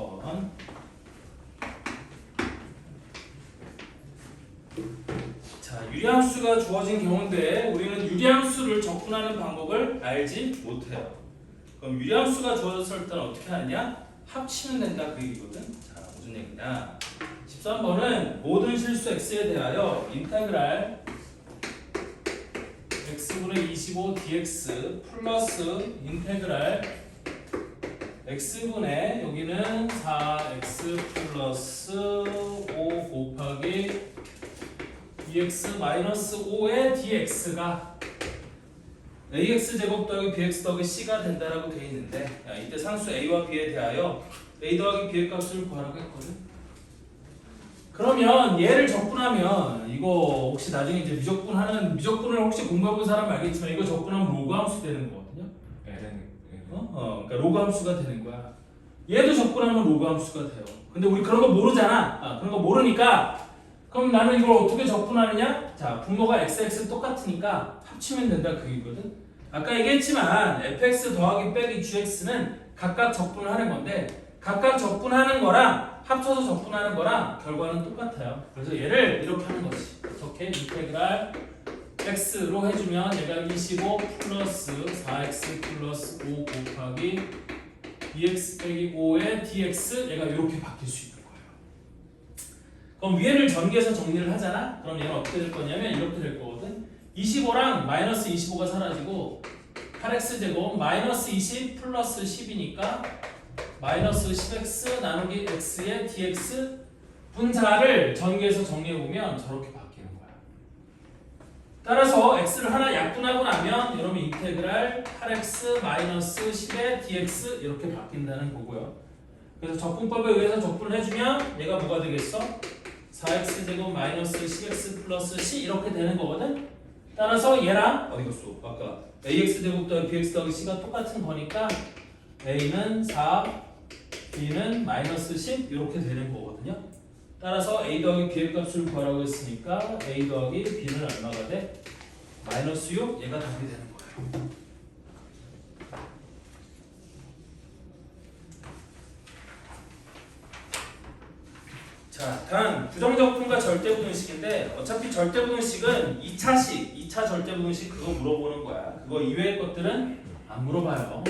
3번. 자, 유리함수가 주어진 경우인데 우리는 유리함수를 접근하는 방법을 알지 못해요. 그럼 유리함수가 주어졌을 때는 어떻게 하느냐? 합치면 된다 그 얘기거든. 자, 무슨 얘기냐? 13번은 모든 실수 x에 대하여 인테그랄 x분의 25 dx 플러스 인테그랄 x분의 여기는 4x 플러스 5 곱하기 2x 마이너스 5의 dx가 ax 제곱 더하기 bx 더하기 c가 된다라고 되어 있는데, 야, 이때 상수 a와 b에 대하여 a 더하기 b의 값을 구하라고 했거든. 그러면 얘를 적분하면 이거 혹시 나중에 이제 미적분을 혹시 공부해본 사람 알겠지만 이거 적분하면 로그 함수 되는 거거든요. 그러니까 로그 함수가 되는 거야. 얘도 적분하면 로그 함수가 돼요. 근데 우리 그런 거 모르잖아. 그런 거 모르니까 그럼 나는 이걸 어떻게 적분하느냐? 자, 분모가 xx 똑같으니까 합치면 된다 그 얘기거든. 아까 얘기했지만 fx 더하기 빼기 gx는 각각 적분을 하는 건데 각각 적분하는 거랑 합쳐서 적분하는 거랑 결과는 똑같아요. 그래서 얘를 이렇게 하는 거지. 이렇게 인테그랄 x로 해주면 얘가 25 플러스 4x 플러스 5 곱하기 2x 빼기 5의 dx 얘가 이렇게 바뀔 수 있는 거예요. 그럼 위에를 전개해서 정리를 하잖아? 그럼 얘는 어떻게 될 거냐면 이렇게 될 거거든. 25랑 마이너스 25가 사라지고 8x 제곱 마이너스 20 플러스 10이니까 마이너스 10x 나누기 x의 dx 분자를 전개해서 정리해보면 저렇게 바뀌는 거야. 따라서 x를 하나 약분하고 나면 여러분 인테그랄 8x 마이너스 10의 dx 이렇게 바뀐다는 거고요. 그래서 적분법에 의해서 적분을 해주면 얘가 뭐가 되겠어? 4x 제곱 마이너스 10x 플러스 c 이렇게 되는 거거든. 따라서 얘랑 어디 갔어? 아까 ax 제곱 더하기 bx 더하기 c가 똑같은 거니까 a는 4, b는 마이너스 10 이렇게 되는 거거든요. 따라서 a 더하기 b의 값을 구하라고 했으니까 a 더하기 b는 얼마가 돼? 마이너스 6 얘가 답이 되는 거예요. 자, 다음 부정적분과 절대부등식인데 어차피 절대부등식은 2차식, 2차 절대부등식 그거 물어보는 거야. 그거 이외의 것들은 안 물어봐요.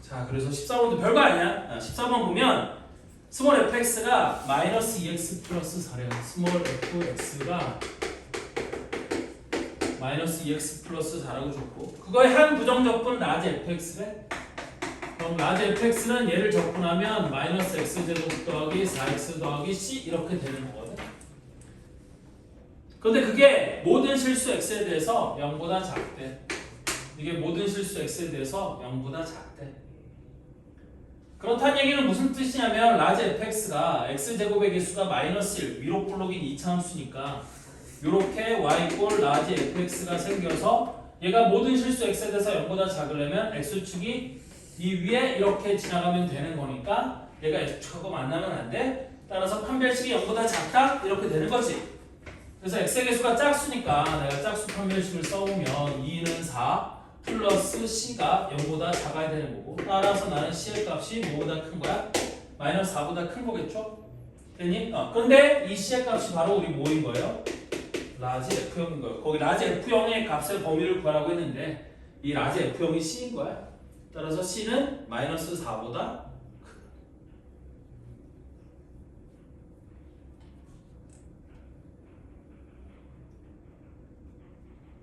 자, 그래서 14번도 별거 아니야. 14번 보면 스몰 fx가 마이너스 2x 플러스 4래요. 스몰 fx가 마이너스 2x 플러스 4라고 줬고 그거의 한 부정적분 라지 fx래. 그럼 라지 fx는 얘를 적분하면 마이너스 x제곱 더하기 4x 더하기 c 이렇게 되는 거거든. 근데 그게 모든 실수 x에 대해서 0보다 작대. 이게 모든 실수 x에 대해서 0보다 작대. 그렇다는 얘기는 무슨 뜻이냐면 라지 fx가 x제곱의 개수가 마이너스 1 위로 볼록인 2차 함수니까 요렇게 y꼴 라지 fx가 생겨서 얘가 모든 실수 x에 대해서 0보다 작으려면 x축이 이 위에 이렇게 지나가면 되는 거니까 얘가 x축하고 만나면 안 돼. 따라서 판별식이 0보다 작다 이렇게 되는 거지. 그래서 x의 개수가 짝수니까 내가 짝수 판별식을 써오면 2는 4 플러스 c가 0보다 작아야 되는 거고 따라서 나는 c의 값이 뭐보다 큰 거야? 마이너스 4보다 큰 거겠죠? 되니? 그런데 이 c의 값이 바로 우리 뭐인 거예요? 라지 F형인 거예요. 거기 라지 F형의 값의 범위를 구하라고 했는데 이 라지 F형이 c인 거야. 따라서 c는 마이너스 4보다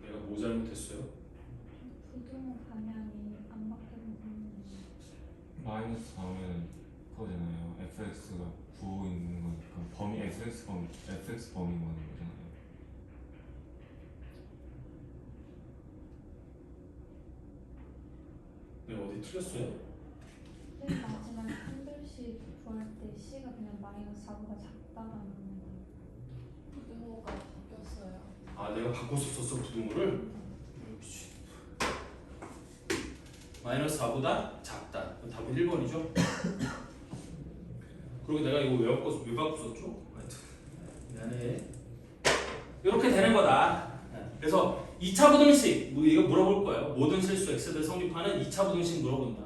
내가 뭐 잘못했어요? 부등호 방향이 안 바뀌는 마이너스 4면 그거잖아요. fx가 9 있는 거니까 범위 fx 범위 거는 거잖아요. 내가 어디 틀렸어요? 맨 마지막 판별식 구할 때 C가 그냥 마이너스 4보다 작다라는 거. 부등호가 바뀌었어요. 아, 내가 바꿨었어 부등호를? 미친. 마이너스 4보다 작다. 그럼 답은 1번이죠? 그리고 내가 이거 왜 바꿨었죠? 하여튼 미안해. 이렇게 되는 거다. 그래서 2차 부등식 이거 물어볼 거예요. 모든 실수 x를 성립하는 2차 부등식 물어본다.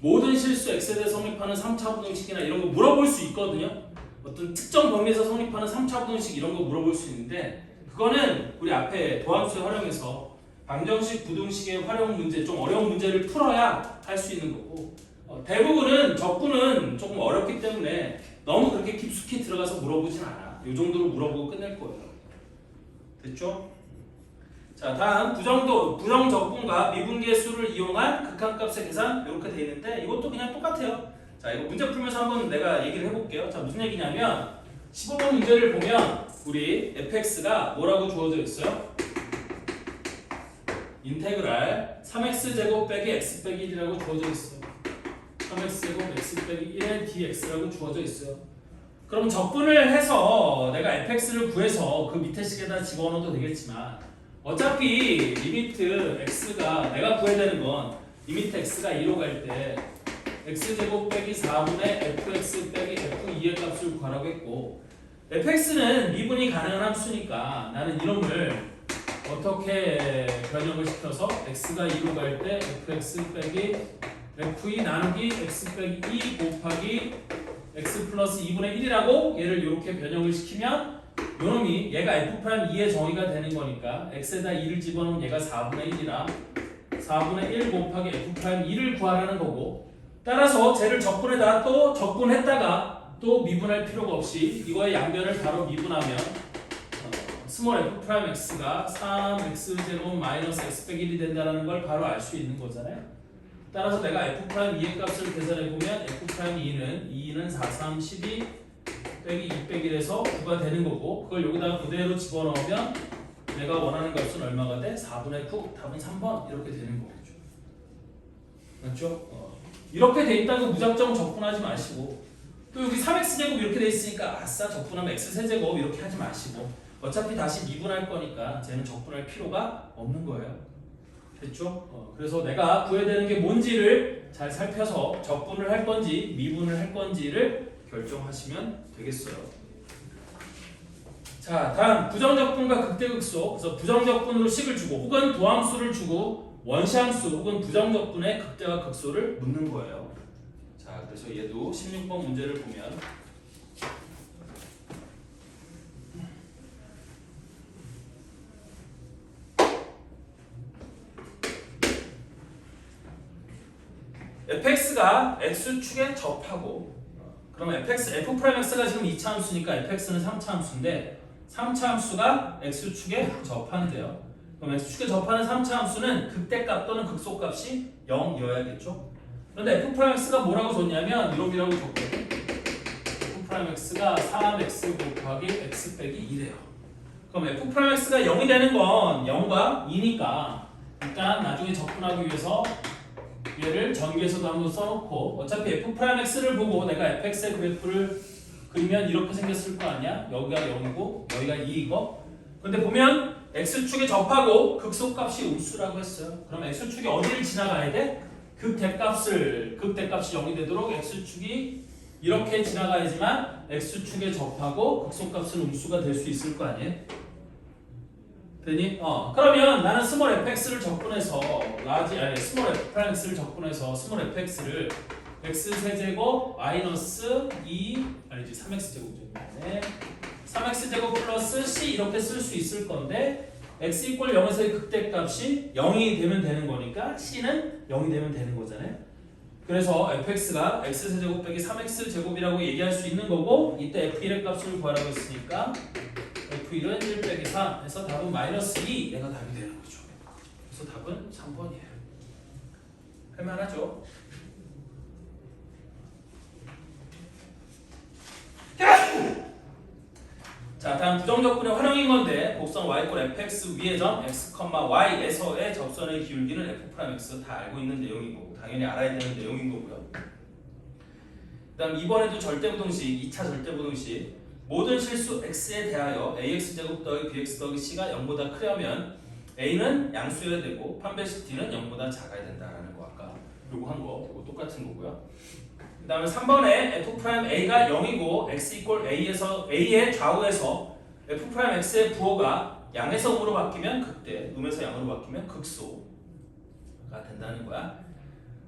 모든 실수 x에 대해 성립하는 3차 부등식이나 이런 거 물어볼 수 있거든요. 어떤 특정 범위에서 성립하는 3차 부등식 이런 거 물어볼 수 있는데 그거는 우리 앞에 도함수에 활용해서 방정식 부등식의 활용 문제 좀 어려운 문제를 풀어야 할 수 있는 거고 대부분은 적분은 조금 어렵기 때문에 너무 그렇게 깊숙이 들어가서 물어보진 않아. 이 정도로 물어보고 끝낼 거예요. 됐죠? 자, 다음 부정적분과 미분계의 수를 이용한 극한값의 계산 이렇게 돼 있는데 이것도 그냥 똑같아요. 자, 이거 문제 풀면서 한번 내가 얘기를 해볼게요. 자, 무슨 얘기냐면 15번 문제를 보면 우리 fx가 뭐라고 주어져 있어요? 인테그랄 3x제곱 빼기 x 빼기 1이라고 주어져 있어요. 3x제곱 x 빼기 1의 dx라고 주어져 있어요. 그럼 적분을 해서 내가 fx를 구해서 그 밑에 식에다 집어넣어도 되겠지만 어차피 리미트 x가 내가 구해야 되는 건 리미트 x가 2로 갈 때 x제곱 빼기 4분의 fx 빼기 f2의 값을 구하라고 했고 fx는 미분이 가능한 함수니까 나는 이놈을 어떻게 변형을 시켜서 x가 2로 갈 때 fx 빼기 f2 나누기 x 빼기 2 곱하기 x 플러스 2분의 1이라고 얘를 이렇게 변형을 시키면 요놈이 얘가 f'2의 정의가 되는 거니까 x에다 2를 집어넣으면 얘가 4분의 1이라 4분의 1 곱하기 f'2를 구하라는 거고 따라서 쟤를 적분에다 또 적분했다가 또 미분할 필요가 없이 이거의 양변을 바로 미분하면 스몰 f'x가 3x제곱 마이너스 x 빼기 1이 된다는 걸 바로 알 수 있는 거잖아요. 따라서 내가 f'2의 값을 계산해보면 f'2는 4, 3, 12 빼기 2 빼기 1에서 9가 되는 거고 그걸 여기다가 그대로 집어넣으면 내가 원하는 값은 얼마가 돼? 4분의 9, 답은 3번 이렇게 되는 거겠죠. 맞죠? 이렇게 돼 있다고 무작정 적분하지 마시고 또 여기 3x제곱 이렇게 돼 있으니까 아싸 적분하면 x세제곱 이렇게 하지 마시고 어차피 다시 미분할 거니까 쟤는 적분할 필요가 없는 거예요. 됐죠? 그래서 내가 구해야 되는 게 뭔지를 잘 살펴서 적분을 할 건지 미분을 할 건지를 결정하시면 되겠어요. 자, 다음 부정적분과 극대극소. 그래서 부정적분으로 식을 주고 혹은 도함수를 주고 원시함수 혹은 부정적분의 극대와 극소를 묻는 거예요. 자, 그래서 얘도 16번 문제를 보면 fx가 x축에 접하고 그러면 f'x가 지금 2차 함수니까 fx는 3차 함수인데 3차 함수가 x축에 접한대요. 그럼 x축에 접하는 3차 함수는 극대값 또는 극소값이 0이어야겠죠. 그런데 f'x가 뭐라고 줬냐면 이놈이라고 줬거든. f'x가 3x 곱하기 x 빼기 2래요. 그럼 f'x가 0이 되는 건 0과 2니까 일단 나중에 접근하기 위해서 얘를 전기에서도 한번 써놓고 어차피 f'x를 보고 내가 fx의 그래프를 그리면 이렇게 생겼을 거 아니야? 여기가 0이고 여기가 2이고 근데 보면 x축에 접하고 극소값이 음수라고 했어요. 그럼 x축이 어디를 지나가야 돼? 극대값이 0이 되도록 x축이 이렇게 지나가야지만 x축에 접하고 극소값은 음수가 될 수 있을 거 아니에요? 되니? 그러면 나는 스몰 fx를 적분해서 스몰 f'x를 적분해서 스몰 fx를 x세제곱 마이너스 3x제곱이네 3x제곱 플러스 c 이렇게 쓸 수 있을 건데 x 이퀄 0에서의 극대값이 0이 되면 되는 거니까 c는 0이 되면 되는 거잖아요. 그래서 fx가 x세제곱 빼기 3x제곱이라고 얘기할 수 있는 거고 이때 f1의 값을 구하라고 했으니까 f1은 1 빼기 3 해서 답은 마이너스 2 얘가 답이 되는 거죠. 그래서 답은 3번이에요. 할만하죠? 자, 다음 부정적분의 활용인 건데 곡선 y 꼴 fx 위의 점 x, y에서의 접선의 기울기는 f'(x) 다 알고 있는 내용인 거고 당연히 알아야 되는 내용인 거고요. 그 다음 이번에도 절대부등식 2차 절대부등식 모든 실수 x에 대하여 ax제곱 더하기 bx 더하기 c가 0보다 크려면 a는 양수여야 되고 판별식 d는 0보다 작아야 된다라는 거 아까 요거 한 거 이거 똑같은 거고요. 그 다음에 3번에 f'a가 0이고 x 이퀄 a의 좌우에서 f'x의 부호가 양에서 음으로 바뀌면 극대, 음에서 양으로 바뀌면 극소가 된다는 거야.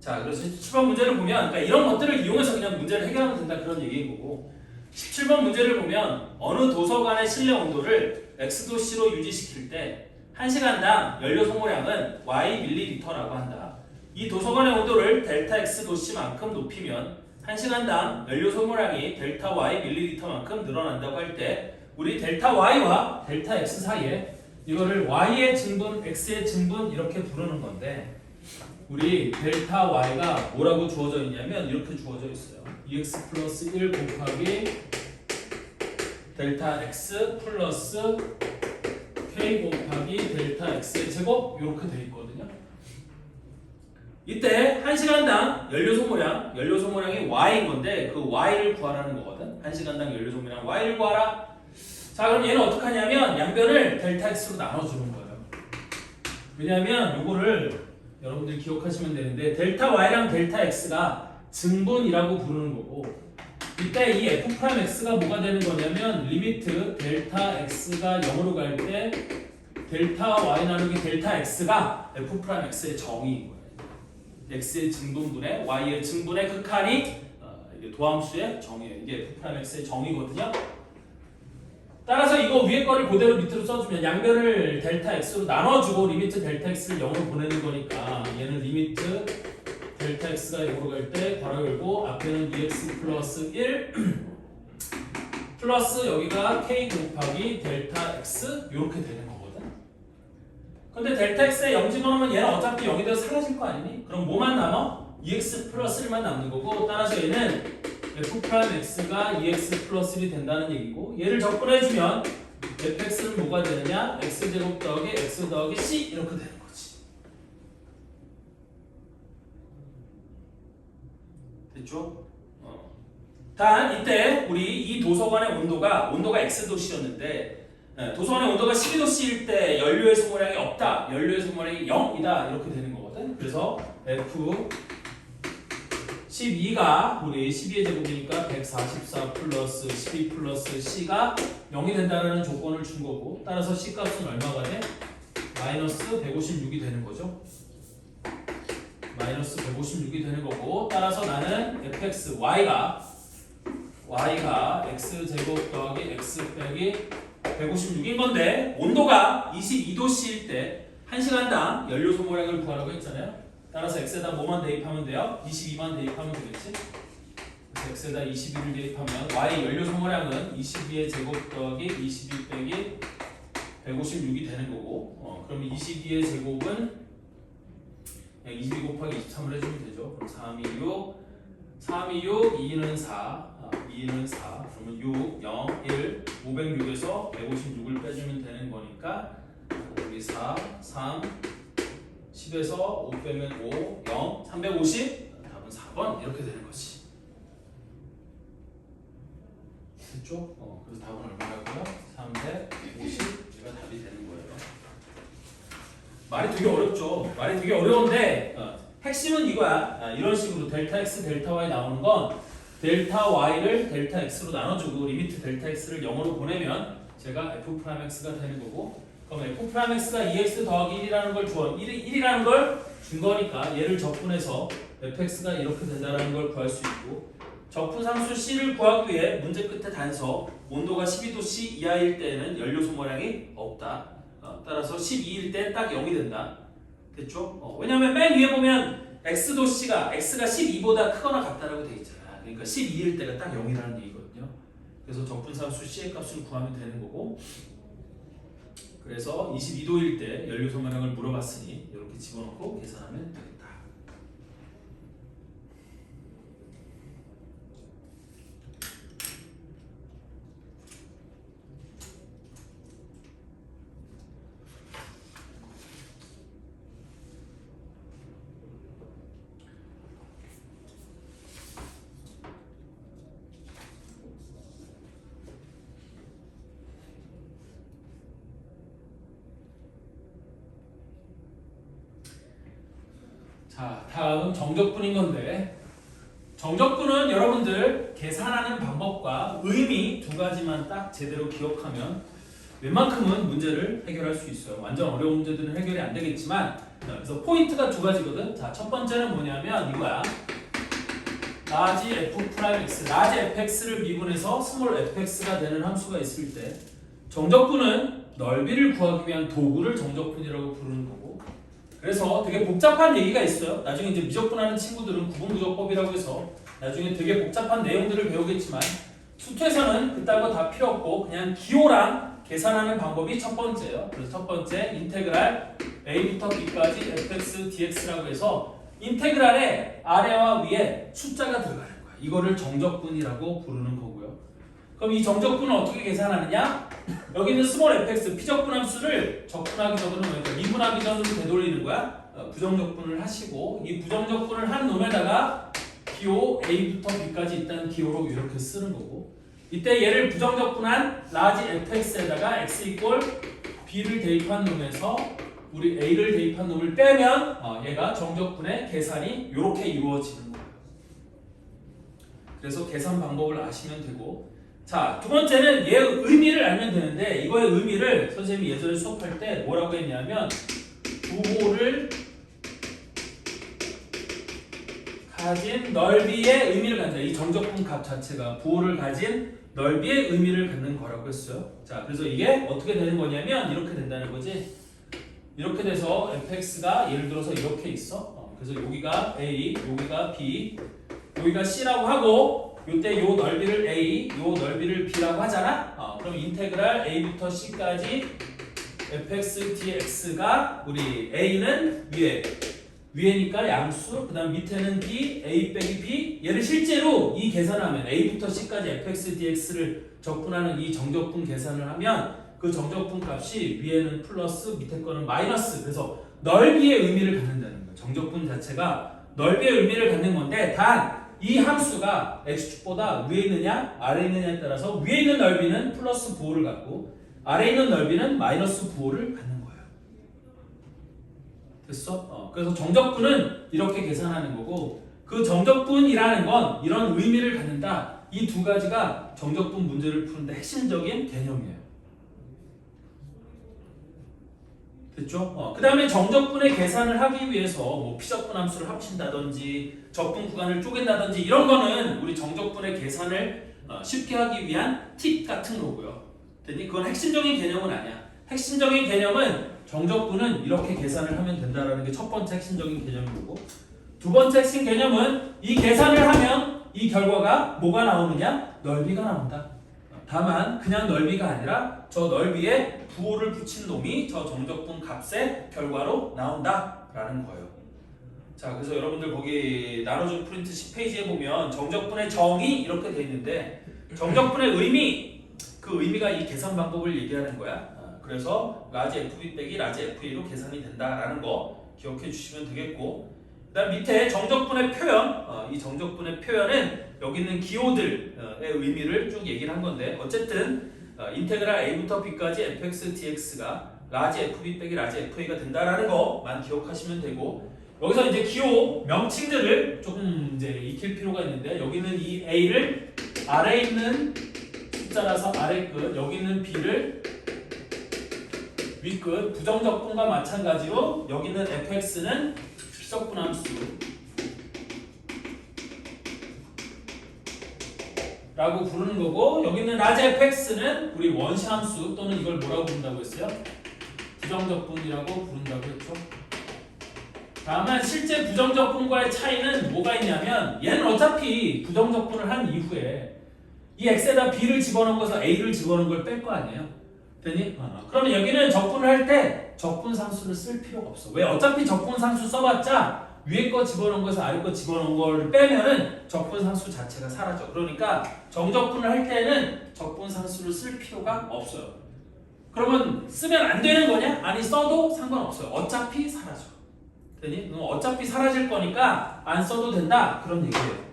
자, 그래서 17번 문제를 보면 그러니까 이런 것들을 이용해서 그냥 문제를 해결하면 된다 그런 얘기인 거고 17번 문제를 보면 어느 도서관의 실내 온도를 X도씨로 유지시킬 때 1시간당 연료 소모량은 Y 밀리리터라고 한다. 이 도서관의 온도를 델타 X도씨만큼 높이면 1시간당 연료 소모량이 델타 Y 밀리리터만큼 늘어난다고 할 때 우리 델타 Y와 델타 X 사이에 이거를 Y의 증분, X의 증분 이렇게 부르는 건데 우리 델타 Y가 뭐라고 주어져 있냐면 이렇게 주어져 있어요. EX 플러스 1 곱하기 델타 X 플러스 K 곱하기 델타 X의 제곱 이렇게 돼 있거든요. 이때 1시간당 연료 소모량이 Y인 건데 그 Y를 구하라는 거거든. 1시간당 연료 소모량 Y를 구하라. 자, 그럼 얘는 어떻게 하냐면 양변을 델타 X로 나눠주는 거예요. 왜냐하면 이거를 여러분들이 기억하시면 되는데 델타 Y랑 델타 X가 증분이라고 부르는 거고 이때 이 F'X가 뭐가 되는 거냐면 리미트 델타 X가 0으로 갈 때 델타 Y 나누기 델타 X가 F'X의 정의인 거예요. X의 증분분의 Y의 증분의 극한이 이게 도함수의 정의예요. 이게 F'X의 정의거든요. 따라서 이거 위에 거를 그대로 밑으로 써주면 양변을 델타 X로 나눠주고 리미트 델타 X를 0으로 보내는 거니까 얘는 리미트 델타 X가 0으로 갈 때 괄호 열고 앞에는 EX 플러스 1 플러스 여기가 K 곱하기 델타 X 이렇게 되는 거거든. 근데 델타 X에 0 집어넣으면 얘는 어차피 0이 돼서 사라질 거 아니니? 그럼 뭐만 남아? EX 플러스 1만 남는 거고 따라서 얘는 F'X가 EX 플러스 1이 된다는 얘기고 얘를 접근해주면 fx는 뭐가 되느냐? x제곱 더하기 x 더하기 c 이렇게 되는 거지. 됐죠? 단 이때 우리 이 도서관의 온도가 X도씨였는데 도서관의 온도가 12도씨일 때 연료의 소모량이 없다. 연료의 소모량이 0이다. 이렇게 되는 거거든. 그래서 F 12가 우리 12의 제곱이니까 144 플러스 12 플러스 C가 0이 된다는 조건을 준 거고 따라서 C 값은 얼마가 돼? 마이너스 156이 되는 거죠. 마이너스 156이 되는 거고 따라서 나는 fx y가 x제곱 더하기 x 빼기 156인 건데 온도가 22도씨일 때 1시간당 연료 소모량을 구하라고 했잖아요. 따라서 x에다 뭐만 대입하면 돼요? 22만 대입하면 되겠지? 그래서 x에다 22를 대입하면 y 연료 소모량은 22의 제곱 더하기 22 빼기 156이 되는 거고 그러면 22의 제곱은 22 곱하기 23을 해주면 되죠. 그럼 3, 2, 6, 2는 4, 2는 4 그러면 6, 0, 1, 506에서 156을 빼주면 되는 거니까 여기 4, 3, 10에서 5 빼면 5, 0, 350 답은 4번 이렇게 되는 거지. 됐죠? 그래서 답은 얼마라고요? 350가 답이 되는 거예요. 말이 되게 어렵죠? 말이 되게 어려운데 핵심은 이거야. 이런 식으로 델타 x, 델타 y 나오는 건 델타 y를 델타 x로 나눠주고 리미트 델타 x를 0으로 보내면 제가 f'x가 되는 거고 그럼 f'x가 2x 더하기 1이라는 걸 줘. 1이라는 걸 준 거니까 얘를 적분해서 fx가 이렇게 된다는 걸 구할 수 있고 적분상수 c를 구하기 위해 문제 끝에 단서 온도가 12도씨 이하일 때에는 연료 소모량이 없다. 따라서 12일 때 딱 0이 된다. 됐죠? 왜냐면 맨 위에 보면 x도씨가 x가 12보다 크거나 같다라고 돼 있잖아. 그러니까 12일 때가 딱 0이라는 얘기거든요. 그래서 적분상수 c의 값을 구하면 되는 거고 그래서 22도일 때 연료 소모량을 물어봤으니 이렇게 집어넣고 계산하면 되겠다. 자, 다음 정적분인 건데 정적분은 여러분들 계산하는 방법과 의미 두 가지만 딱 제대로 기억하면 웬만큼은 문제를 해결할 수 있어요. 완전 어려운 문제들은 해결이 안 되겠지만 그래서 포인트가 두 가지거든. 자, 첫 번째는 뭐냐면 이거야. 라지 f 프라임 x, 라지 fx를 미분해서 스몰 fx가 되는 함수가 있을 때 정적분은 넓이를 구하기 위한 도구를 정적분이라고 부르는 거고. 그래서 되게 복잡한 얘기가 있어요. 나중에 이제 미적분하는 친구들은 구분구조법이라고 해서 나중에 되게 복잡한 내용들을 배우겠지만 수투에서는 그딴 거 다 필요 없고 그냥 기호랑 계산하는 방법이 첫 번째예요. 그래서 첫 번째 인테그랄 a부터 b까지 fx dx라고 해서 인테그랄에 아래와 위에 숫자가 들어가는 거야. 이거를 정적분이라고 부르는 거고요. 그럼 이 정적분을 어떻게 계산하느냐? 여기 있는 스몰 fx 피적분 함수를 적분하기 전으로 그러니까 미분하기 전으로 되돌리는 거야. 부정적분을 하시고 이 부정적분을 한 놈에다가 기호 a부터 b까지 있다는 기호로 이렇게 쓰는 거고 이때 얘를 부정적분한 라지 fx에다가 x 이꼴 b를 대입한 놈에서 우리 a를 대입한 놈을 빼면 얘가 정적분의 계산이 이렇게 이루어지는 거예요. 그래서 계산 방법을 아시면 되고 자, 두 번째는 얘 의미를 알면 되는데 이거의 의미를 선생님이 예전에 수업할 때 뭐라고 했냐면 부호를 가진 넓이의 의미를 갖는다. 이 정적분 값 자체가 부호를 가진 넓이의 의미를 갖는 거라고 했어요. 자, 그래서 이게 어떻게 되는 거냐면 이렇게 된다는 거지. 이렇게 돼서 fx가 예를 들어서 이렇게 있어. 그래서 여기가 a, 여기가 b, 여기가 c라고 하고 이때 요 넓이를 a, 요 넓이를 b라고 하잖아. 그럼 인테그랄 a부터 c까지 fx dx가 우리 a는 위에니까 양수, 그 다음 밑에는 b, a 빼기 b. 얘를 실제로 이 계산하면 a부터 c까지 fx dx를 적분하는 이 정적분 계산을 하면 그 정적분 값이 위에는 플러스 밑에 거는 마이너스. 그래서 넓이의 의미를 갖는다는 거예요. 정적분 자체가 넓이의 의미를 갖는 건데 단 이 함수가 x축보다 위에 있느냐 아래에 있느냐에 따라서 위에 있는 넓이는 플러스 부호를 갖고 아래에 있는 넓이는 마이너스 부호를 갖는 거예요. 됐어? 그래서 정적분은 이렇게 계산하는 거고 그 정적분이라는 건 이런 의미를 갖는다. 이 두 가지가 정적분 문제를 푸는데 핵심적인 개념이에요. 됐죠? 그 다음에 정적분의 계산을 하기 위해서 뭐 피적분 함수를 합친다든지 적분 구간을 쪼갠다든지 이런 거는 우리 정적분의 계산을 쉽게 하기 위한 팁 같은 거고요. 됐니? 그건 핵심적인 개념은 아니야. 핵심적인 개념은 정적분은 이렇게 계산을 하면 된다라는 게 첫 번째 핵심적인 개념이고 두 번째 핵심 개념은 이 계산을 하면 이 결과가 뭐가 나오느냐? 넓이가 나온다. 다만 그냥 넓이가 아니라 저 넓이에 부호를 붙인 놈이 저 정적분 값의 결과로 나온다라는 거예요. 자, 그래서 여러분들 거기 나눠준 프린트 10페이지에 보면 정적분의 정의 이렇게 돼 있는데 정적분의 의미, 그 의미가 이 계산 방법을 얘기하는 거야. 그래서 라지 fb 빼기 라지 fa로 계산이 된다라는 거 기억해 주시면 되겠고 그다음 밑에 정적분의 표현, 이 정적분의 표현은 여기 있는 기호들의 의미를 쭉 얘기를 한 건데 어쨌든 인테그랄 a부터 b까지 fx dx가 라지 fb 빼기 라지 fa가 된다라는 거만 기억하시면 되고 여기서 이제 기호 명칭들을 조금 이제 익힐 필요가 있는데 여기는 이 a를 아래에 있는 숫자라서 아래 끝, 여기 있는 b를 위 끝, 부정적분과 마찬가지로 여기는 fx는 피적분 함수 라고 부르는 거고 여기는 라지 fx는 우리 원시 함수 또는 이걸 뭐라고 부른다고 했어요? 부정적분이라고 부른다고 했죠. 다만 실제 부정적분과의 차이는 뭐가 있냐면 얘는 어차피 부정적분을 한 이후에 이 x에다 b를 집어넣은 거에서 a를 집어넣은 걸 뺄 거 아니에요? 되니? 그러면 여기는 적분을 할 때 적분상수를 쓸 필요가 없어. 왜? 어차피 적분상수 써봤자 위에 거 집어넣은 거에서 아래 거 집어넣은 걸 빼면은 적분상수 자체가 사라져. 그러니까 정적분을 할 때는 적분상수를 쓸 필요가 없어요. 그러면 쓰면 안 되는 거냐? 아니 써도 상관없어요. 어차피 사라져. 되니? 어차피 사라질 거니까 안 써도 된다. 그런 얘기예요.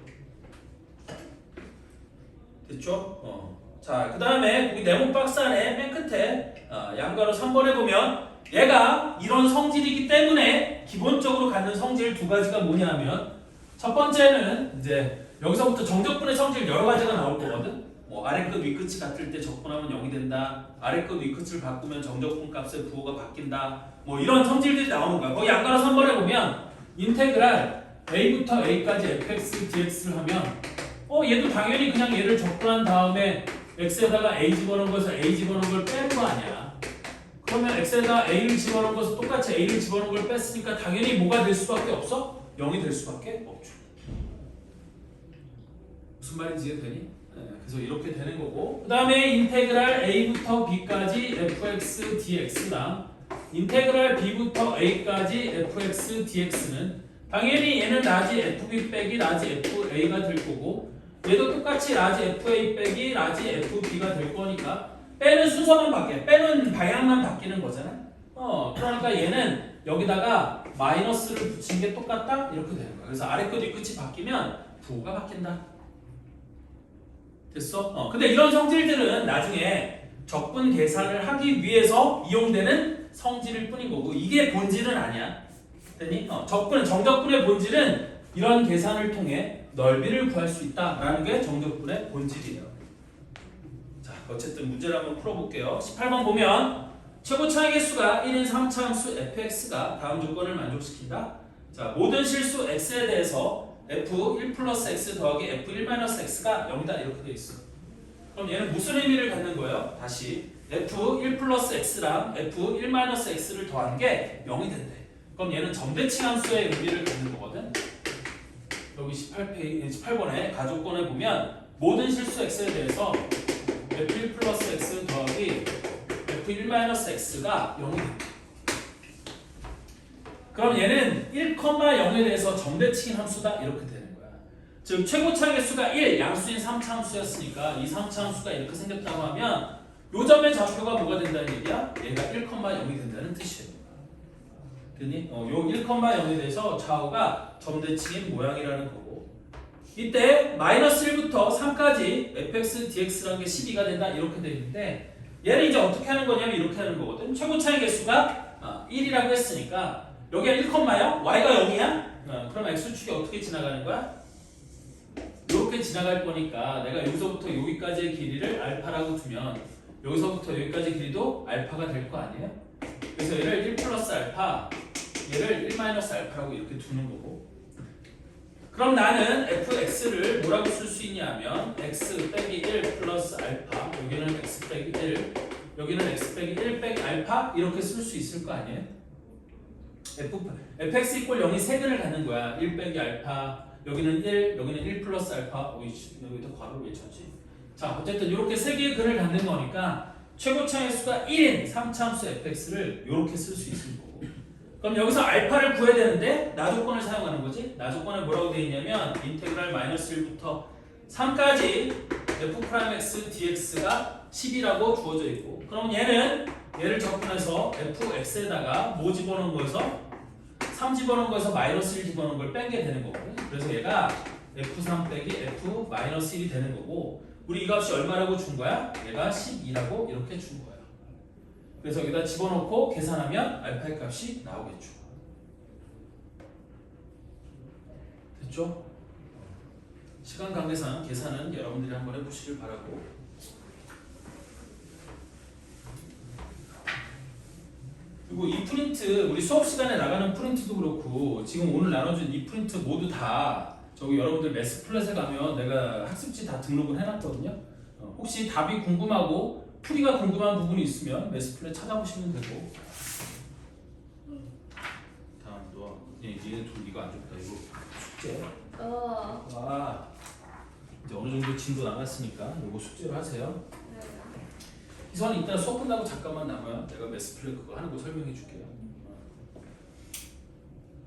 됐죠? 자, 그 다음에 거기 네모 박스 안에 맨 끝에 양가로 3번에 보면 얘가 이런 성질이기 때문에 기본적으로 갖는 성질 두 가지가 뭐냐면 첫 번째는 이제 여기서부터 정적분의 성질 여러 가지가 나올 거거든. 뭐 아래 끝 위 끝이 같을 때 적분하면 0이 된다. 아래 끝 위 끝을 바꾸면 정적분 값의 부호가 바뀐다. 뭐 이런 성질들이 나오는 거야. 거기 양가로 3번에 보면 인테그랄 a부터 a까지 fx dx를 하면 얘도 당연히 그냥 얘를 적분한 다음에 x에다가 a 집어넣은 것에서 a 집어넣은 걸 빼는 거 아니야. 그러면 x에다가 a를 집어넣은 것에서 똑같이 a를 집어넣은 걸 뺐으니까 당연히 뭐가 될 수밖에 없어? 0이 될 수밖에 없죠. 무슨 말인지 이해되니? 네, 그래서 이렇게 되는 거고 그 다음에 인테그랄 a부터 b까지 fx dx랑 인테그랄 b부터 a까지 fx dx는 당연히 얘는 라지 fb 빼기 라지 fa가 될 거고 얘도 똑같이 라지 fa 빼기 라지 fb가 될 거니까 빼는 순서만 바뀌어. 빼는 방향만 바뀌는 거잖아. 그러니까 얘는 여기다가 마이너스를 붙인 게 똑같다? 이렇게 되는 거야. 그래서 아래 끝, 위 끝이 바뀌면 부호가 바뀐다. 됐어? 근데 이런 성질들은 나중에 적분 계산을 하기 위해서 이용되는 성질일 뿐인 거고 이게 본질은 아니야. 됐니? 정적분의 본질은 이런 계산을 통해 넓이를 구할 수 있다라는 게 정적분의 본질이에요. 자, 어쨌든 문제를 한번 풀어볼게요. 18번 보면 최고차의 개수가 1인 3차함수 fx가 다음 조건을 만족시킨다. 자, 모든 실수 x에 대해서 f1 플러스 x 더하기 f1 마이너스 x가 0이다 이렇게 돼 있어. 그럼 얘는 무슨 의미를 갖는 거예요? 다시 f1 플러스 x랑 f1 마이너스 x를 더한 게 0이 된대. 그럼 얘는 점대칭 함수의 의미를 갖는 거거든. 여기 18번에 가조건에 보면 모든 실수 x에 대해서 f1 플러스 x 더하기 f1 마이너스 x가 0이 됩니다. 그럼 얘는 1,0에 대해서 점대칭 함수다 이렇게 되는 거야. 즉 최고차 개수가 1, 양수인 3차 함수였으니까 이 3차 함수가 이렇게 생겼다고 하면 요 점의 좌표가 뭐가 된다는 얘기야? 얘가 1,0이 된다는 뜻이에요. 그니? 요 1,0에 대해서 좌우가 점대칭인 모양이라는 거고 이때 마이너스 1부터 3까지 fx dx라는 게 12가 된다 이렇게 돼 있는데 얘는 이제 어떻게 하는 거냐면 이렇게 하는 거거든. 최고차의 개수가 1이라고 했으니까 여기가 1,0요? y가 0이야? 그럼 x축이 어떻게 지나가는 거야? 이렇게 지나갈 거니까 내가 여기서부터 여기까지의 길이를 알파라고 두면 여기서부터 여기까지 길이도 알파가 될 거 아니에요? 그래서 얘를 1 플러스 알파, 얘를 1 마이너스 알파라고 이렇게 두는 거고 그럼 나는 fx를 뭐라고 쓸 수 있냐면 x 빼기 1 플러스 알파 여기는 x 빼기 1 여기는 x 빼기 1 빼기 알파 이렇게 쓸 수 있을 거 아니에요? fx 이퀄 0이 3근을 갖는 거야. 1 빼기 알파 여기는 1 여기는 1 플러스 알파 여기도 괄호를 왜 쳤지? 자 어쨌든 이렇게 3개의 근을 갖는 거니까 최고차의 수가 1인 3차함수 fx를 이렇게 쓸 수 있을 거고 그럼 여기서 알파를 구해야 되는데 나조건을 사용하는 거지. 나조건에 뭐라고 되어 있냐면 인테그랄 마이너스 1부터 3까지 f'x dx가 10이라고 주어져 있고 그럼 얘를 적분해서 fx에다가 뭐 집어넣은 거에서 3 집어넣은 거에서 마이너스 1 집어넣은 걸 빼게 되는 거거든. 그래서 얘가 f3 빼기 f 마이너스 1이 되는 거고 우리 이 값이 얼마라고 준 거야? 얘가 12라고 이렇게 준 거야. 그래서 여기다 집어넣고 계산하면 알파의 값이 나오겠죠. 됐죠? 시간 관계상 계산은 여러분들이 한번 해보시길 바라고 그리고 이 프린트 우리 수업 시간에 나가는 프린트도 그렇고 지금 오늘 나눠준 이 프린트 모두 다 저기 여러분들 매스플랫에 가면 내가 학습지 다 등록을 해놨거든요. 혹시 답이 궁금하고 풀이가 궁금한 부분이 있으면 매스플랫 찾아보시면 되고 다음 너 니네 둘 이거 안 줬다 이거 숙제 와 이제 어느 정도 진도 나갔으니까 이거 숙제로 하세요. 희선 이따 수업 끝나고 잠깐만 남아요. 내가 매스플랫 그거 하는 거 설명해 줄게요.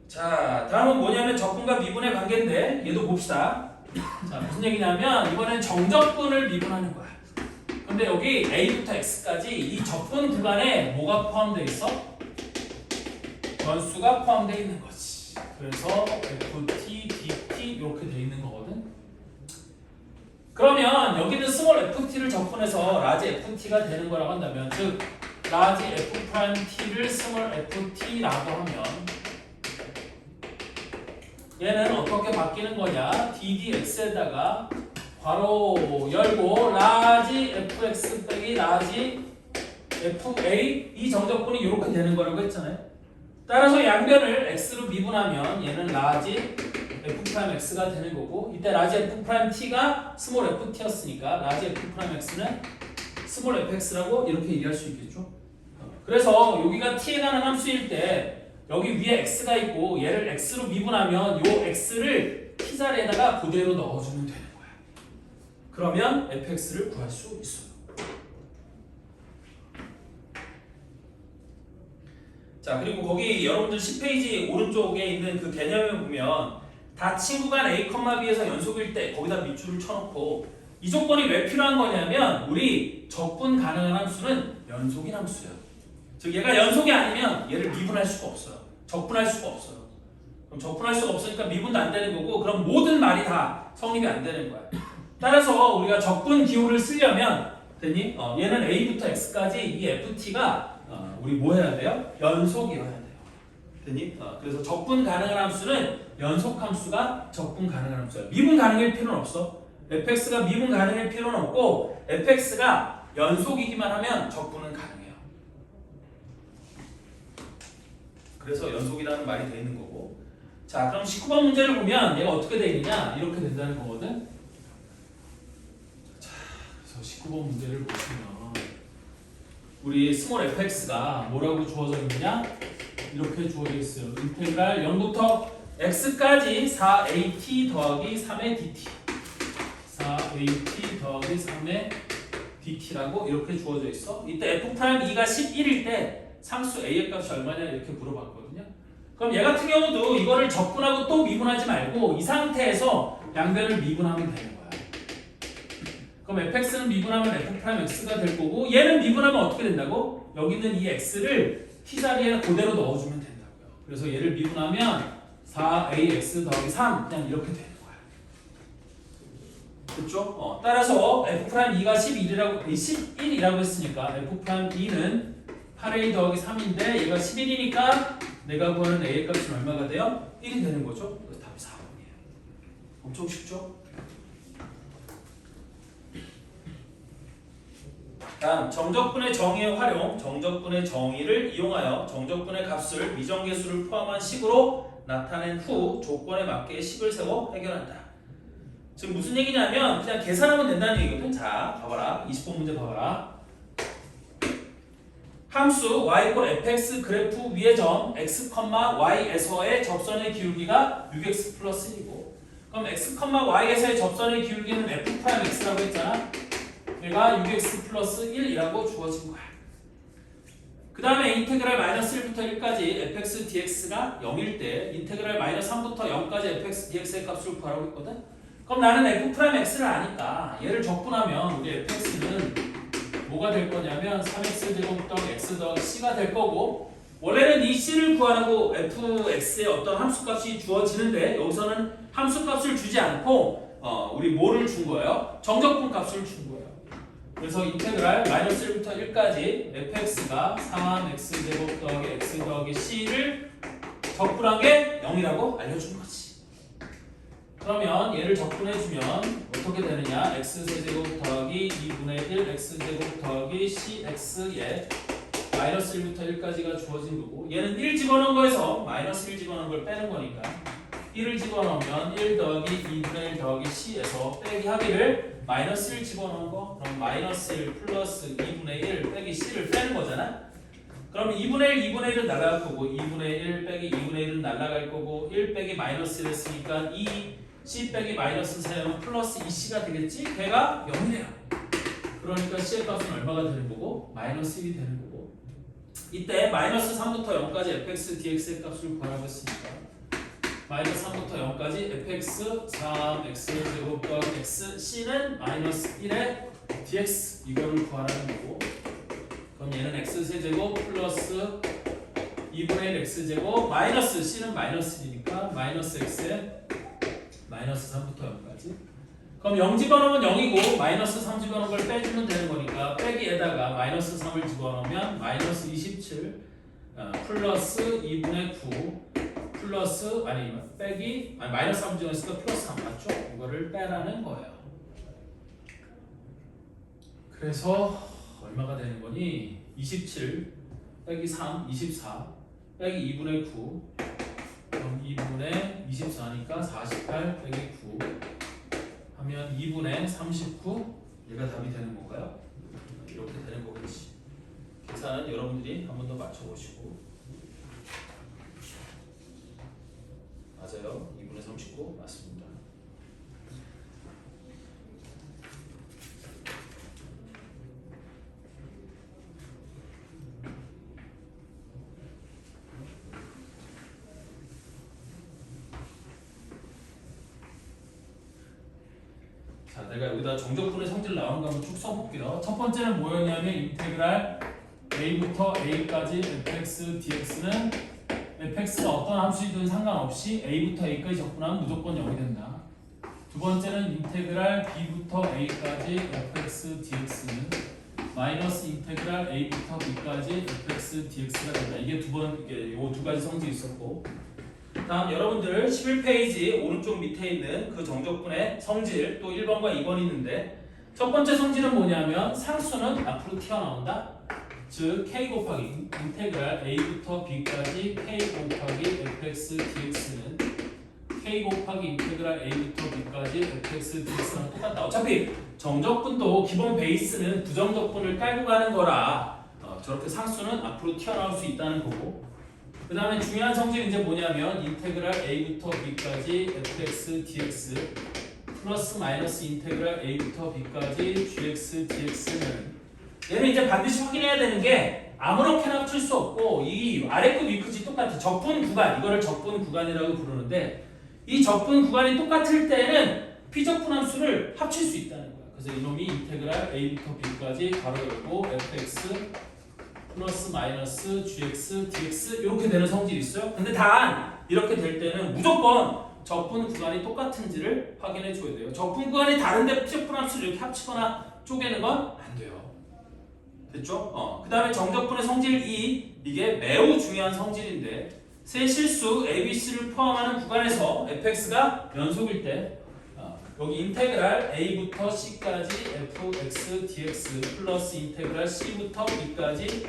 자 다음은 뭐냐면 적분과 미분의 관계인데 얘도 봅시다. 자 무슨 얘기냐면 이번엔 정적분을 미분하는 거야. 근데 여기 a부터 x까지 이 적분 구간에 뭐가 포함되어 있어? 변수가 포함되어 있는 거지. 그래서 ft, dt 이렇게 되어 있는 거거든. 그러면 여기는 스몰 ft를 적분해서 라지 ft가 되는 거라고 한다면 즉 라지 f't를 스몰 ft라고 하면 얘는 어떻게 바뀌는 거냐? ddx에다가 괄호 열고 라지 fx 빼기 라지 fa 이 정적분이 이렇게 되는 거라고 했잖아요. 따라서 양변을 x로 미분하면 얘는 라지 f'x가 되는 거고 이때 라지 f't가 스몰 ft였으니까 라지 f'x는 스몰 fx라고 이렇게 얘기할 수 있겠죠. 그래서 여기가 t에 관한 함수일 때 여기 위에 x가 있고 얘를 x로 미분하면 요 x를 t 자리에다가 그대로 넣어주면 되는 거야. 그러면 fx를 구할 수 있어요. 자, 그리고 거기 여러분들 10페이지 오른쪽에 있는 그 개념을 보면 닫힌 구간 A, B에서 연속일 때 거기다 밑줄을 쳐놓고 이 조건이 왜 필요한 거냐면 우리 적분 가능한 함수는 연속인 함수야. 즉 얘가 연속이 아니면 얘를 미분할 수가 없어요. 적분할 수가 없어요. 그럼 적분할 수가 없으니까 미분도 안 되는 거고 그럼 모든 말이 다 성립이 안 되는 거야. 따라서 우리가 적분 기호를 쓰려면 됐니? 얘는 A부터 X까지 이 FT가 우리 뭐 해야 돼요? 연속이어야 돼요. 됐니? 그래서 적분 가능한 함수는 연속 함수가 적분 가능한 함수야. 미분 가능할 필요는 없어. fx가 미분 가능할 필요는 없고 fx가 연속이기만 하면 적분은 가능해요. 그래서 연속이라는 말이 돼 있는 거고. 자, 그럼 19번 문제를 보면 얘가 어떻게 돼 있느냐? 이렇게 된다는 거거든. 자, 그래서 19번 문제를 보시면 우리 스몰 fx가 뭐라고 주어져 있느냐? 이렇게 주어져 있어요. 인테그랄 0부터 x까지 4at 더하기 3의 dt 4at 더하기 3의 dt라고 이렇게 주어져 있어. 이때 f'2가 11일 때 상수 a의 값이 얼마냐 이렇게 물어봤거든요. 그럼 얘 같은 경우도 이거를 적분하고 또 미분하지 말고 이 상태에서 양변을 미분하면 되는 거야. 그럼 fx는 미분하면 f'x가 될 거고 얘는 미분하면 어떻게 된다고? 여기 있는 이 x를 t 자리에 그대로 넣어주면 된다고요. 그래서 얘를 미분하면 4ax 더하기 3 그냥 이렇게 되는 거야. 그렇죠? 따라서 f'2가 11이라고 했으니까 f'2는 8a 더하기 3인데 얘가 11이니까 내가 구하는 a의 값은 얼마가 돼요? 1이 되는 거죠? 그래서 답이 4번이에요. 엄청 쉽죠? 다음 정적분의 정의의 활용, 정적분의 정의를 이용하여 정적분의 값을 미정계수를 포함한 식으로 나타낸 후 조건에 맞게 식을 세워 해결한다. 지금 무슨 얘기냐면 그냥 계산하면 된다는 얘기거든. 자, 봐봐라. 20번 문제 봐봐라. 함수 y = fx 그래프 위의 점 x, y에서의 접선의 기울기가 6x 플러스 1이고 그럼 x, y에서의 접선의 기울기는 f'x라고 했잖아. 얘가 6x 플러스 1이라고 주어진 거야. 그 다음에 인테그랄 마이너스 1부터 1까지 fx dx가 0일 때 인테그랄 마이너스 3부터 0까지 fx dx의 값을 구하라고 했거든. 그럼 나는 f'x를 아니까 얘를 적분하면 우리 fx는 뭐가 될 거냐면 3x 제곱 더하기 x 더하기 c가 될 거고 원래는 이 c를 구하라고 fx의 어떤 함수값이 주어지는데 여기서는 함수값을 주지 않고 우리 뭐를 준 거예요? 정적분 값을 준 거예요. 그래서 인테그랄 마이너스 1부터 1까지 fx가 3x 제곱 더하기 x 더하기 c를 적분한 게 0이라고 알려준 거지. 그러면 얘를 적분해주면 어떻게 되느냐? x세제곱 더하기 2분의 1 x제곱 더하기 cx에 마이너스 1부터 1까지가 주어진 거고 얘는 1 집어넣은 거에서 마이너스 1 집어넣은 걸 빼는 거니까 1을 집어넣으면 1 더하기 2분의 1 더하기 c에서 빼기 하기를 마이너스 1 집어넣은 거 그럼 마이너스 1 플러스 2분의 1 빼기 c를 빼는 거잖아. 그럼 2분의 1, 2분의 1은 날아갈 거고 2분의 1 빼기 2분의 1은 날아갈 거고 1 빼기 마이너스 1 했으니까 2 c 빼기 마이너스 4면 플러스 2c가 되겠지? 걔가 0이래요. 그러니까 c의 값은 얼마가 되는 거고? 마이너스 1이 되는 거고 이때 마이너스 3부터 0까지 fx dx의 값을 구하라고 했으니까 마이너스 3부터 0까지 fx 3x 제곱 더하기 x c는 마이너스 1의 dx 이거를 구하라는 거고 그럼 얘는 x 세제곱 플러스 2분의 1 x 제곱 마이너스 c는 마이너스 1이니까 마이너스 x에 마이너스 3부터 0까지 그럼 0 집어넣으면 0이고 마이너스 3 집어넣은 걸 빼주면 되는 거니까 빼기에다가 마이너스 3을 집어넣으면 마이너스 27 플러스 2분의 9 플러스 빼기 마이너스 3 집어넣으니까 플러스 3 맞죠? 이거를 빼라는 거예요. 그래서 얼마가 되는 거니? 27 빼기 3, 24 빼기 2분의 9 그럼 2분의 24니까 48 빼기 9 하면 2분의 39 얘가 답이 되는 건가요? 이렇게 되는 거겠지. 계산은 여러분들이 한 번 더 맞춰보시고 맞아요. 2분의 39 맞습니다. 자, 내가 여기다 정적분의 성질 나오는 거 한번 쭉 써볼게요. 첫 번째는 뭐였냐면 인테그랄 a부터 a까지 fx dx는 fx가 어떤 함수이든 상관없이 a부터 a까지 적분하면 무조건 0이 된다. 두 번째는 인테그랄 b부터 a까지 fx dx는 마이너스 인테그랄 a부터 b까지 fx dx가 된다. 이게 요 두 가지 성질이 있었고, 다음 여러분들 11페이지 오른쪽 밑에 있는 그 정적분의 성질 또 1번과 2번이 있는데, 첫 번째 성질은 뭐냐면 상수는 앞으로 튀어나온다. 즉 k 곱하기 인테그랄 a부터 b까지 k 곱하기 fx dx는 k 곱하기 인테그랄 a부터 b까지 fx dx랑 똑같다. 어차피 정적분도 기본 베이스는 부정적분을 깔고 가는 거라 저렇게 상수는 앞으로 튀어나올 수 있다는 거고, 그 다음에 중요한 성질은 이제 뭐냐면 인테그랄 a부터 b까지 fx dx 플러스 마이너스 인테그랄 a부터 b까지 gx dx는 얘는 이제 반드시 확인해야 되는 게 아무렇게나 합칠 수 없고, 이 아래급 위급이 똑같아. 적분 구간, 이거를 적분 구간이라고 부르는데, 이 적분 구간이 똑같을 때는 피적분 함수를 합칠 수 있다는 거야. 그래서 이놈이 인테그랄 a부터 b까지 가로 열고 fx 플러스 마이너스 gx dx 이렇게 되는 성질이 있어요. 근데 단 이렇게 될 때는 무조건 적분 구간이 똑같은지를 확인해 줘야 돼요. 적분 구간이 다른데 피적분 함수를 이렇게 합치거나 쪼개는 건 안 돼요. 됐죠? 그 다음에 정적분의 성질 2, 이게 매우 중요한 성질인데, 세 실수 ABC를 포함하는 구간에서 fx가 연속일 때 여기 인테그랄 a부터 c까지 fx dx 플러스 인테그랄 c부터 b까지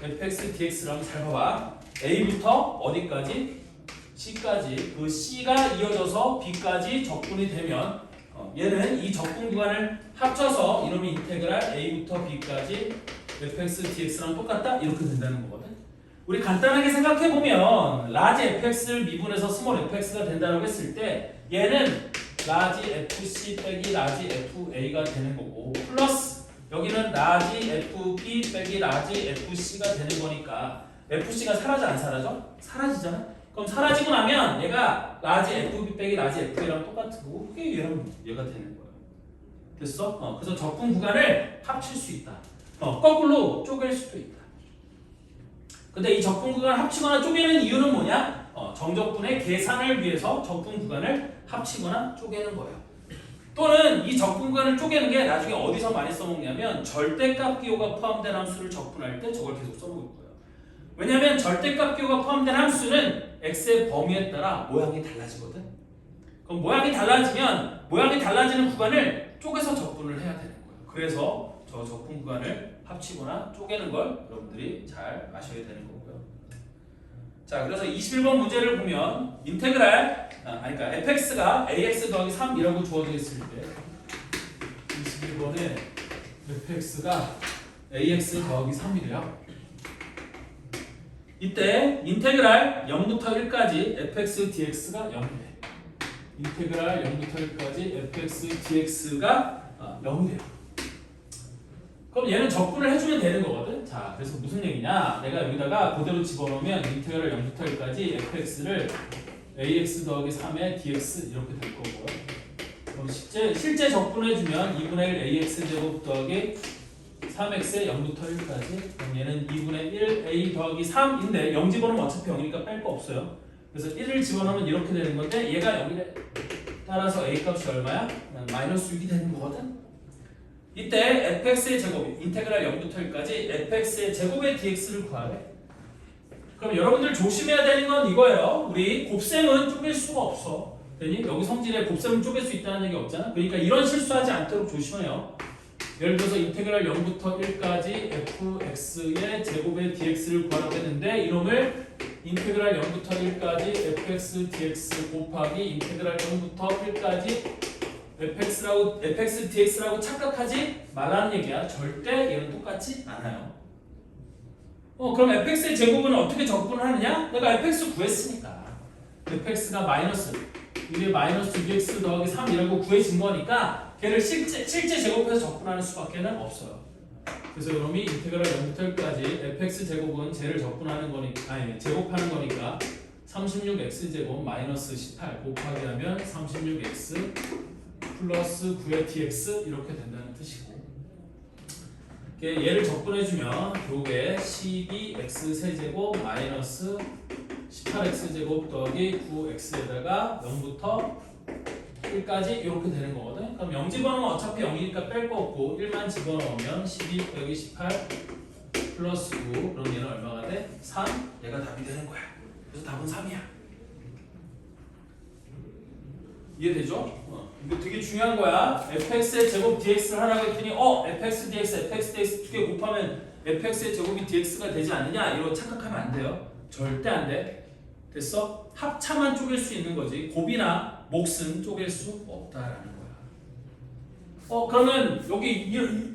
fx dx라고 잘 봐봐. a부터 어디까지? c까지. 그 c가 이어져서 b까지 적분이 되면 얘는 이 적분 구간을 합쳐서 이놈이 인테그랄 a부터 b까지 fx dx랑 똑같다? 이렇게 된다는 거거든. 우리 간단하게 생각해보면 라지 fx를 미분해서 스몰 fx가 된다고 했을 때 얘는 라지 fc 빼기 라지 fa가 되는 거고, 플러스 여기는 라지 fb 빼기 라지 fc가 되는 거니까 fc가 사라져 안 사라져? 사라지잖아. 그럼 사라지고 나면 얘가 라지 fb 빼기 라지 fa랑 똑같은 거고, 그게 얘가 되는 거야. 됐어? 그래서 적분 구간을 합칠 수 있다. 거꾸로 쪼갤 수도 있다. 근데 이 적분 구간을 합치거나 쪼개는 이유는 뭐냐? 정적분의 계산을 위해서 적분 구간을 합치거나 쪼개는 거예요. 또는 이 적분 구간을 쪼개는 게 나중에 어디서 많이 써먹냐면 절대값 기호가 포함된 함수를 적분할 때 저걸 계속 써먹을 거예요. 왜냐하면 절대값 기호가 포함된 함수는 x의 범위에 따라 모양이 달라지거든. 그럼 모양이 달라지면 모양이 달라지는 구간을 쪼개서 적분을 해야 되는 거예요. 그래서 저 적분 구간을 합치거나 쪼개는 걸 여러분들이 잘 아셔야 되는 거고요. 자, 그래서 21번 문제를 보면 인테그랄 그러니까 fx가 ax 더하기 3이라고 주어져 있을 때 21번에 fx가 ax 더하기 3이래요. 이때 인테그랄 0부터 1까지 fx dx가 0이래. 인테그랄 0부터 1까지 fx dx가 0이래요. 그럼 얘는 적분을 해주면 되는 거거든. 자, 그래서 무슨 얘기냐? 내가 여기다가 그대로 집어넣으면 인테그랄 0부터 1까지 fx를 ax 더하기 3의 dx 이렇게 될 거고요. 그럼 실제 적분해주면 2분의 1 ax 제곱 더하기 3x의 0부터 1까지. 그럼 얘는 2분의 1 a 더하기 3인데 0 집어넣으면 어차피 0이니까 뺄 거 없어요. 그래서 1을 집어넣으면 이렇게 되는 건데 얘가 0이래. 따라서 a 값이 얼마야? 마이너스 6이 되는 거거든. 이때 fx의 제곱, 인테그랄 0부터 1까지 fx의 제곱의 dx를 구하래. 그럼 여러분들 조심해야 되는 건 이거예요. 우리 곱셈은 쪼갤 수가 없어. 되니? 여기 성질에 곱셈은 쪼갤 수 있다는 얘기 없잖아. 그러니까 이런 실수하지 않도록 조심해요. 예를 들어서 인테그랄 0부터 1까지 fx의 제곱의 dx를 구하라고 했는데 이놈을 인테그랄 0부터 1까지 fx dx 곱하기 인테그랄 0부터 1까지 fx dx라고 착각하지 말라는 얘기야. 절대 얘는 똑같지 않아요. 그럼 fx의 제곱은 어떻게 적분하느냐? 내가 fx 구했으니까 fx가 마이너스 이게 마이너스 2x 더하기 3이라고 구해진 거니까 걔를 실제 제곱해서 적분하는 수밖에 없어요. 그래서 이놈이 인테그랄 0부터 1까지 fx 제곱은 쟤를 적분하는 거니까 아니 제곱하는 거니까 36x 제곱 마이너스 18 곱하기 하면 36x 플러스 9의 dx 이렇게 된다는 뜻이고 얘를 적분해주면 요게 12x 세제곱 마이너스 18x 제곱 더하기 9x에다가 0부터 1까지 이렇게 되는 거거든. 그럼 0 집어넣으면 어차피 0이니까 뺄 거 없고 1만 집어넣으면 12 더하기 18 플러스 9 그럼 얘는 얼마가 돼? 3 얘가 답이 되는 거야. 그래서 답은 3이야. 이해되죠? 이거 되게 중요한 거야. fx의 제곱 dx를 하라고 했더니 fx dx 두 개 곱하면 fx의 제곱이 dx가 되지 않느냐 이러고 착각하면 안 돼요. 절대 안 돼. 됐어? 합차만 쪼갤 수 있는 거지 곱이나 몫은 쪼갤 수 없다라는 거야. 그러면 여기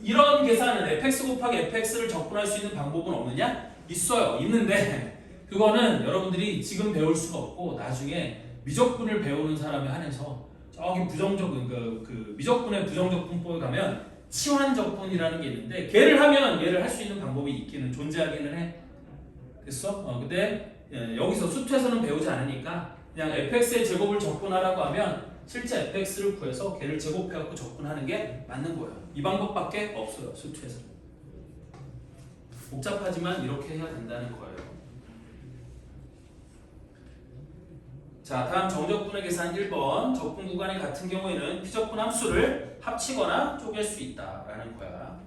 이런 계산은 fx 곱하기 fx를 적분할 수 있는 방법은 없느냐? 있어요. 있는데 그거는 여러분들이 지금 배울 수가 없고 나중에 미적분을 배우는 사람에 한해서 저기 부정적인 그 미적분의 부정적분법에 가면 치환적분이라는 게 있는데 걔를 하면 얘를 할 수 있는 방법이 있기는 존재하기는 해. 됐어? 근데 여기서 수투에서는 배우지 않으니까 그냥 fx의 제곱을 적분하라고 하면 실제 fx를 구해서 걔를 제곱해갖고 적분하는 게 맞는 거예요. 이 방법밖에 없어요. 수투에서는. 복잡하지만 이렇게 해야 된다는 거예요. 자, 다음 정적분의 계산 1번. 적분 구간이 같은 경우에는 피적분 함수를 합치거나 쪼갤 수 있다라는 거야.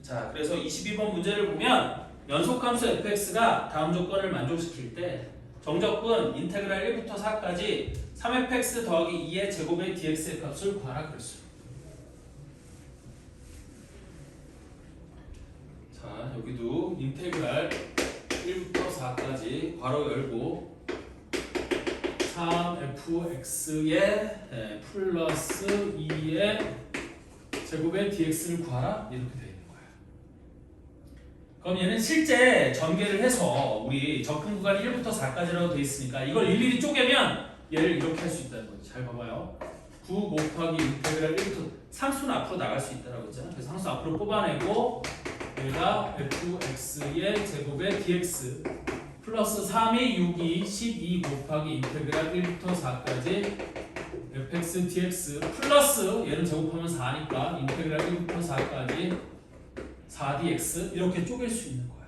자, 그래서 22번 문제를 보면 연속함수 fx가 다음 조건을 만족시킬 때 정적분 인테그랄 1부터 4까지 3fx 더하기 2의 제곱의 dx의 값을 구하라 그랬어요. 자, 여기도 인테그랄 1부터 4까지 괄호 열고 3fx의 플러스 2의 제곱의 dx를 구하라 이렇게 돼 있는 거야. 그럼 얘는 실제 전개를 해서 우리 적분 구간이 1부터 4까지라고 돼 있으니까 이걸 일일이 쪼개면 얘를 이렇게 할 수 있다는 거지. 잘 봐봐요. 9 곱하기 인테그랄 1부터 상수는 앞으로 나갈 수 있다라고 했잖아. 그래서 상수 앞으로 뽑아내고 여기다 fx의 제곱의 dx 플러스 3이 6이 12 곱하기 인테그랄 1부터 4까지 fx dx 플러스 얘는 제곱하면 4니까 인테그랄 1부터 4까지 4dx 이렇게 쪼갤 수 있는 거야.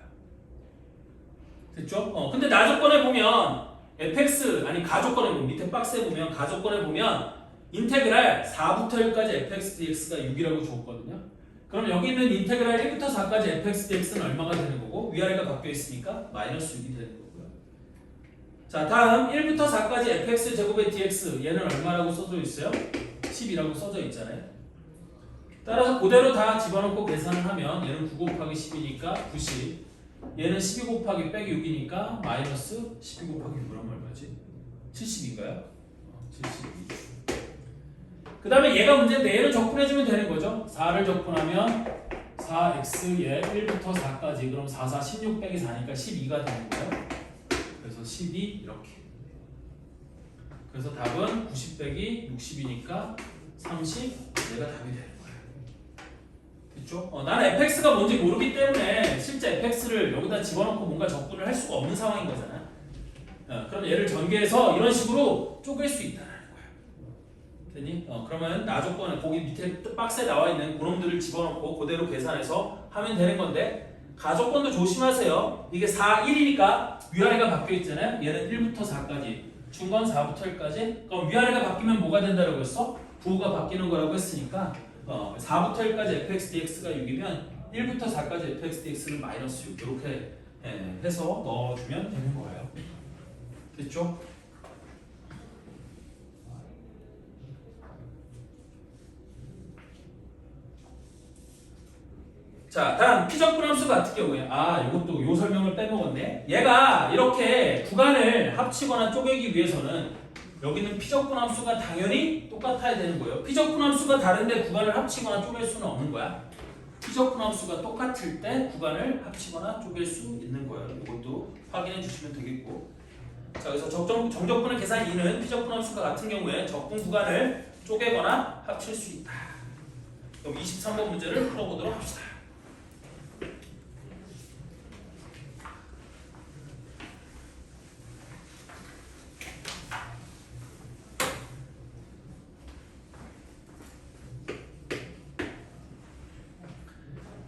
됐죠? 근데 나조건에 보면 fx 아니 가조건에 보면 밑에 박스에 보면 가조건에 보면 인테그랄 4부터 1까지 fx dx가 6이라고 줬거든요. 그럼 여기 있는 인테그랄 1부터 4까지 fx dx는 얼마가 되는 거고 위아래가 바뀌어 있으니까 마이너스 6이 되는 거고요. 자, 다음 1부터 4까지 fx 제곱의 dx 얘는 얼마라고 써져 있어요? 10이라고 써져 있잖아요. 따라서 그대로 다 집어넣고 계산을 하면 얘는 9 곱하기 10이니까 90 얘는 12 곱하기 빼기 6이니까 마이너스 12 곱하기 6이면 얼마지? 70인가요? 72. 그 다음에 얘가 문제인데 얘를 적분해주면 되는 거죠. 4를 적분하면 4x에 1부터 4까지 그럼 4, 4, 16 빼기 4니까 12가 되는 거예요. 그래서 12 이렇게. 그래서 답은 90 빼기 60이니까 30 얘가 답이 되는 거예요. 됐죠? 나는 fx가 뭔지 모르기 때문에 실제 fx를 여기다 집어넣고 뭔가 적분을 할 수가 없는 상황인 거잖아. 그럼 얘를 전개해서 이런 식으로 쪼갤 수 있다는 거야. 됐니? 그러면 나조건은 거기 밑에 박스에 나와 있는 그놈들을 집어넣고 그대로 계산해서 하면 되는 건데 가조건도 조심하세요. 이게 4, 1이니까 위아래가 바뀌어 있잖아요. 얘는 1부터 4까지 중간 4부터 1까지 그럼 위아래가 바뀌면 뭐가 된다고 했어? 부호가 바뀌는 거라고 했으니까 4부터 1까지 fx dx가 6이면 1부터 4까지 fx dx는 마이너스 6 이렇게 해서 넣어주면 되는 거예요. 됐죠? 자, 다음 피적분함수 같은 경우에 이것도 요 설명을 빼먹었네. 얘가 이렇게 구간을 합치거나 쪼개기 위해서는 여기는 피적분함수가 당연히 똑같아야 되는 거예요. 피적분함수가 다른데 구간을 합치거나 쪼갤 수는 없는 거야. 피적분함수가 똑같을 때 구간을 합치거나 쪼갤 수 있는 거예요. 이것도 확인해 주시면 되겠고. 자, 그래서 정적분의 계산 2는 피적분함수가 같은 경우에 적분 구간을 쪼개거나 합칠 수 있다. 그럼 23번 문제를 풀어보도록 합시다.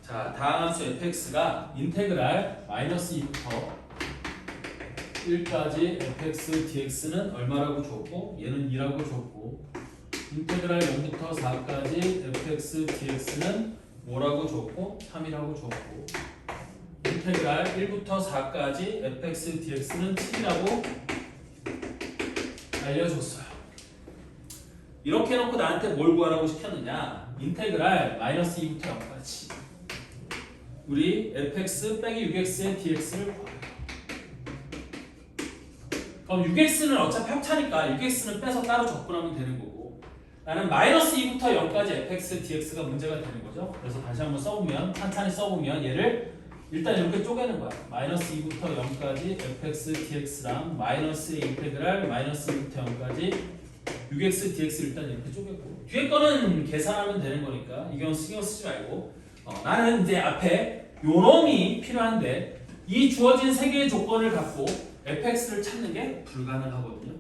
자, 다음 함수 fx가 인테그랄 -2부터 1까지 fx dx는 얼마라고 줬고 얘는 2라고 줬고 인테그랄 0부터 4까지 fx dx는 뭐라고 줬고 3이라고 줬고 인테그랄 1부터 4까지 fx dx는 7이라고 알려줬어요. 이렇게 해놓고 나한테 뭘 구하라고 시켰느냐. 인테그랄 -2부터 0까지 우리 fx 빼기 6x의 dx를 구하라. 그럼 6x는 어차피 합차니까 6x는 빼서 따로 적분하면 되는 거고 나는 -2부터 0까지 fx dx가 문제가 되는 거죠. 그래서 다시 한번 써보면 찬찬히 써보면 얘를 일단 이렇게 쪼개는 거야. -2부터 0까지 fx dx랑 마이너스의 인테그랄 -2부터 0까지 6x dx 일단 이렇게 쪼개고 뒤에 거는 계산하면 되는 거니까 이 경우 신경 쓰지 말고 나는 이제 앞에 요 놈이 필요한데 이 주어진 세 개의 조건을 갖고 fx를 찾는 게 불가능하거든요.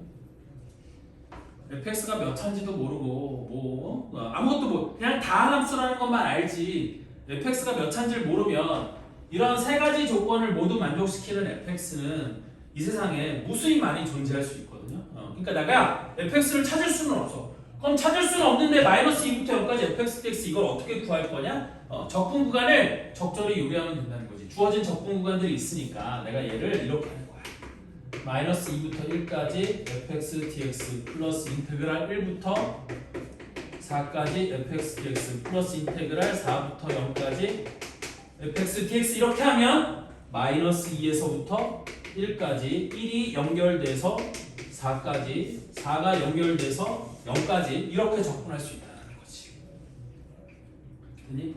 fx가 몇 차인지도 모르고 아무것도 그냥 다항함수라는 것만 알지 fx가 몇 차인지를 모르면 이런 세 가지 조건을 모두 만족시키는 fx는 이 세상에 무수히 많이 존재할 수 있거든요. 그러니까 내가 fx를 찾을 수는 없어. 그럼 찾을 수는 없는데 -2부터 0까지 fx dx 이걸 어떻게 구할 거냐? 적분 구간을 적절히 요리하면 된다는 거지. 주어진 적분 구간들이 있으니까 내가 얘를 이렇게 하는 거야. -2부터 1까지 fx dx 플러스 인테그랄 1부터 4까지 fx dx 플러스 인테그랄 4부터 0까지 fx dx 이렇게 하면 -2에서부터 1까지 1이 연결돼서 4까지 4가 연결돼서 0까지 이렇게 적분할 수 있다는 거지.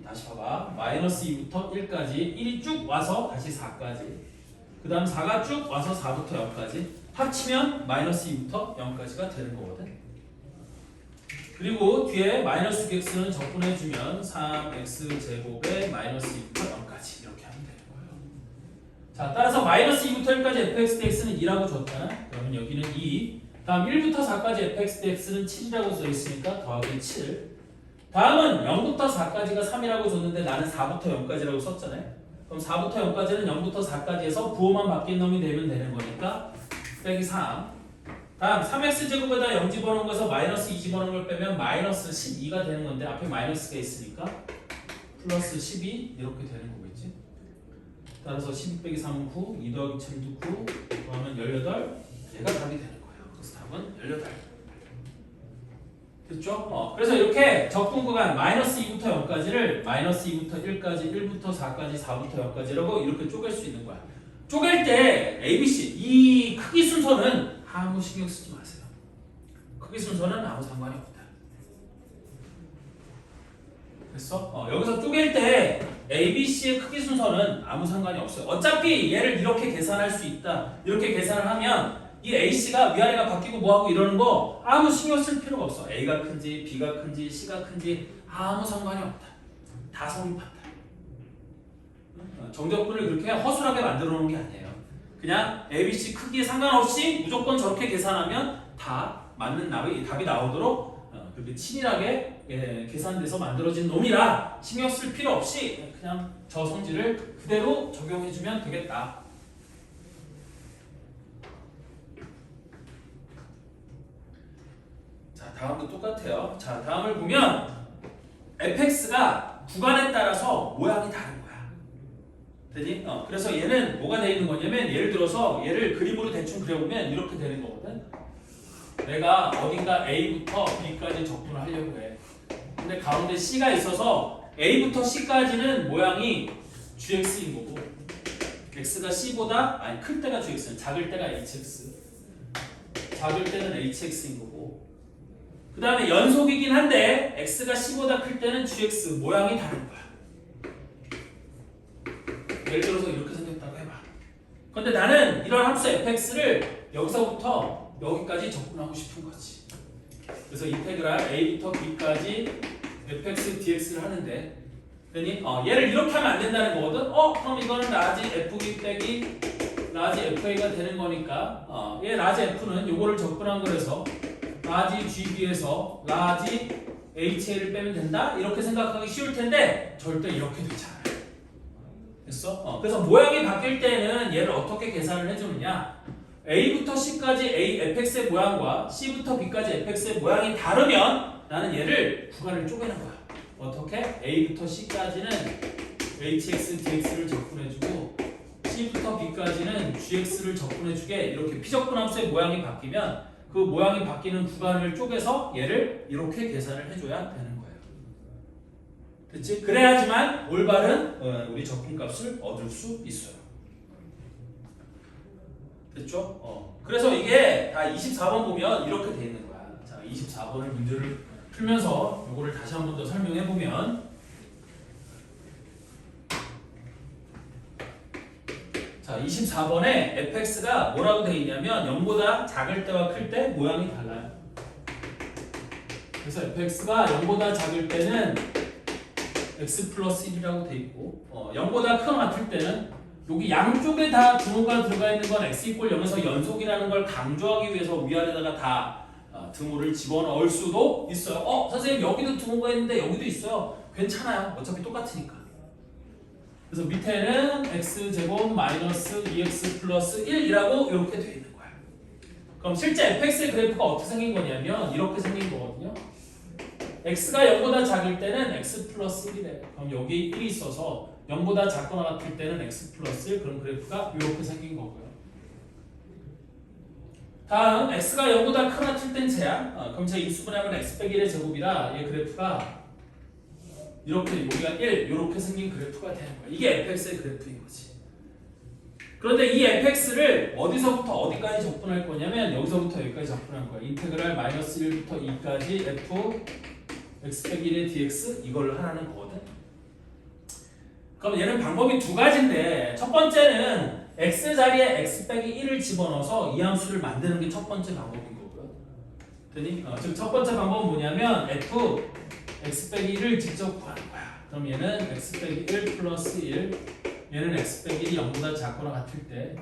다시 봐봐. -2부터 1까지 1이 쭉 와서 다시 4까지 그 다음 4가 쭉 와서 4부터 0까지 합치면 -2부터 0까지가 되는 거거든. 그리고 뒤에 -6x는 적분해주면 3x제곱에 -2부터 0까지 이렇게 하면 되는 거예요. 자, 따라서 -2부터 1까지 fx dx는 2라고 줬잖아. 그러면 여기는 2. 다음 1부터 4까지 fx dx는 7이라고 써있으니까 더하기 7. 다음은 0부터 4까지가 3이라고 줬는데 나는 4부터 0까지라고 썼잖아요. 그럼 4부터 0까지는 0부터 4까지에서 부호만 바뀐 놈이 되면 되는 거니까 빼기 3. 다음 3x제곱에다 0 집어넣은 거에서 -2 집어넣은 걸 빼면 -12가 되는 건데 앞에 마이너스가 있으니까 플러스 12 이렇게 되는 거겠지. 따라서 12 빼기 3은 9, 2 더하기 7도 9, 그러면 18. 얘가 답이 되는 거예요. 그래서 답은 18. 됐죠? 그래서 이렇게 적분 구간 -2부터 0까지를 -2부터 1까지, 1부터 4까지, 4부터 0까지라고 이렇게 쪼갤 수 있는 거야. 쪼갤 때 ABC 이 크기 순서는 아무 신경 쓰지 마세요. 크기 순서는 아무 상관이 없다. 됐어? 여기서 쪼갤 때 ABC의 크기 순서는 아무 상관이 없어요. 어차피 얘를 이렇게 계산할 수 있다. 이렇게 계산을 하면 이 AC가 위아래가 바뀌고 뭐하고 이러는 거 아무 신경 쓸 필요가 없어. A가 큰지 B가 큰지 C가 큰지 아무 상관이 없다. 다 성립한다. 정적분을 그렇게 허술하게 만들어 놓은 게 아니에요. 그냥 ABC 크기에 상관없이 무조건 저렇게 계산하면 다 맞는 답이 나오도록 그렇게 치밀하게 계산돼서 만들어진 놈이라 신경 쓸 필요 없이 그냥 저 성질을 그대로 적용해주면 되겠다. 자, 다음도 똑같아요. 자, 다음을 보면 fx가 구간에 따라서 모양이 다른 거야. 되니? 그래서 얘는 뭐가 돼 있는 거냐면 예를 들어서 얘를 그림으로 대충 그려보면 이렇게 되는 거거든. 내가 어딘가 A부터 B까지 적분을 하려고 해. 근데 가운데 C가 있어서 A부터 C까지는 모양이 GX인 거고 X가 C보다 아니 클 때가 GX, 작을 때가 HX, 작을 때는 HX인 거고 그 다음에 연속이긴 한데 X가 C보다 클 때는 GX, 모양이 다른 거야. 예를 들어서 이렇게 생겼다고 해봐. 근데 나는 이런 함수 fx를 여기서부터 여기까지 접근하고 싶은 거지. 그래서 인테그랄 a부터 b까지 fx dx를 하는데 그러니 얘를 이렇게 하면 안 된다는 거거든. 그럼 이거는 라지 fb 빼기 라지 fa가 되는 거니까 얘 라지 f는 요거를 접근한 거라서 라지 gb에서 라지 ha를 빼면 된다? 이렇게 생각하기 쉬울 텐데 절대 이렇게 되지 않아요. 됐어? 그래서 모양이 바뀔 때는 얘를 어떻게 계산을 해주느냐? A부터 C까지 fx의 모양과 C부터 B까지 fx의 모양이 다르면 나는 얘를 구간을 쪼개는 거야. 어떻게? A부터 C까지는 hx, dx를 접근해주고 C부터 B까지는 gx를 접근해주게 이렇게 피접근함수의 모양이 바뀌면 그 모양이 바뀌는 구간을 쪼개서 얘를 이렇게 계산을 해줘야 되는 거예요. 됐지? 그래야지만 올바른 우리 접근값을 얻을 수 있어요. 됐죠? 그래서 이게 다 24번 보면 이렇게 돼 있는 거야. 자, 24번을 문제를 풀면서 이거를 다시 한 번 더 설명해 보면 자, 24번에 fx가 뭐라고 돼 있냐면 0보다 작을 때와 클 때 모양이 달라요. 그래서 fx가 0보다 작을 때는 x 플러스 1이라고 돼 있고 0보다 크거나 같을 때는 여기 양쪽에 다 등호가 들어가 있는 건 x 이퀄 0에서 연속이라는 걸 강조하기 위해서 위아래다가 다 등호를 집어넣을 수도 있어요. 선생님 여기도 등호가 있는데 여기도 있어요. 괜찮아요. 어차피 똑같으니까. 그래서 밑에는 x제곱 마이너스 2x 플러스 1이라고 이렇게 돼 있는 거야. 그럼 실제 fx의 그래프가 어떻게 생긴 거냐면 이렇게 생긴 거거든요. x가 0보다 작을 때는 x 플러스 1이래. 그럼 여기 1이 있어서 0보다 작거나 같을 때는 x 플러스 1 그런 그래프가 이렇게 생긴 거고요. 다음 x가 0보다 크거나 같을 땐 제야. 그럼 제 인수분해하면 x 빼기 1의 제곱이라 얘 그래프가 이렇게 여기가 1 이렇게 생긴 그래프가 되는 거야. 이게 fx의 그래프인 거지. 그런데 이 fx를 어디서부터 어디까지 접근할 거냐면 여기서부터 여기까지 접근할 거야. 인테그랄 마이너스 1부터 2까지 f x 빼기 1의 dx 이걸 하라는 거거든. 그럼 얘는 방법이 두 가지인데 첫 번째는 x 자리에 x 빼기 1을 집어넣어서 이 함수를 만드는 게 첫 번째 방법인 거고요. 되니? 즉 첫 번째 방법은 뭐냐면 f x 빼기 1을 직접 구하는 거야. 그럼 얘는 x 빼기 1 플러스 1 얘는 x 빼기 1이 0보다 작거나 같을 때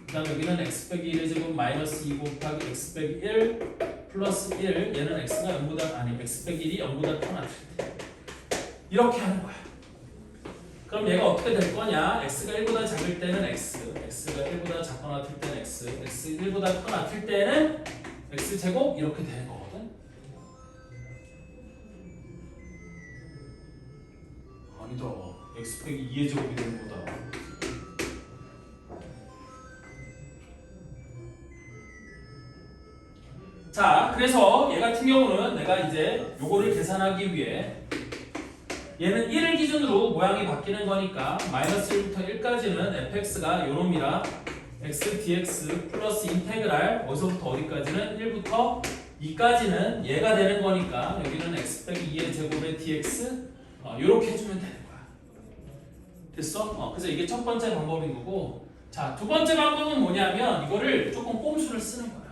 그 다음 여기는 x 빼기 1의 제곱 마이너스 2 곱하기 x 빼기 1 플러스 1 얘는 x가 0보다 아니 x 빼기 1이 0보다 크거나 같을 때 이렇게 하는 거야. 그럼 얘가 어떻게 될 거냐? x가 1보다 작을 때는 x, x가 1보다 작거나 같을 때는 x, x 1보다 크거나 같을 때는 x 제곱 이렇게 되는 거거든. 아니다. x 빼기 2의 제곱이 되는 거다. 자, 그래서 얘 같은 경우는 내가 이제 요거를 계산하기 위해 얘는 1을 기준으로 모양이 바뀌는 거니까 마이너스 1부터 1까지는 fx가 요놈이라 x dx 플러스 인테그랄 어디서부터 어디까지는 1부터 2까지는 얘가 되는 거니까 여기는 x 빼기 2의 제곱의 dx 요렇게 해주면 되는 거야. 됐어? 그래서 이게 첫 번째 방법인 거고 자, 두 번째 방법은 뭐냐면 이거를 조금 꼼수를 쓰는 거야.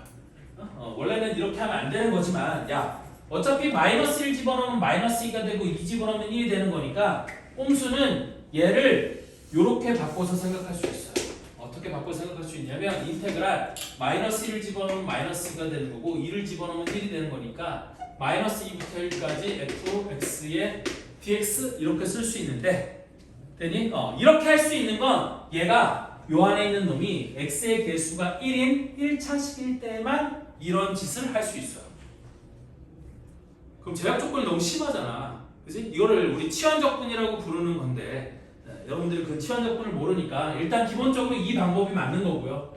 원래는 이렇게 하면 안 되는 거지만 야 어차피 마이너스 1 집어넣으면 마이너스 2가 되고 2 집어넣으면 1이 되는 거니까 꼼수는 얘를 이렇게 바꿔서 생각할 수 있어요. 어떻게 바꿔서 생각할 수 있냐면 인테그랄 마이너스 1을 집어넣으면 마이너스 2가 되는 거고 2를 집어넣으면 1이 되는 거니까 마이너스 2부터 1까지 fx의 dx 이렇게 쓸 수 있는데 되니? 이렇게 할 수 있는 건 얘가 요 안에 있는 놈이 x의 개수가 1인 1차식일 때만 이런 짓을 할 수 있어요. 그럼 제약 조건이 너무 심하잖아. 그지? 이거를 우리 치환적분이라고 부르는 건데 여러분들이 그 치환적분을 모르니까 일단 기본적으로 이 방법이 맞는 거고요.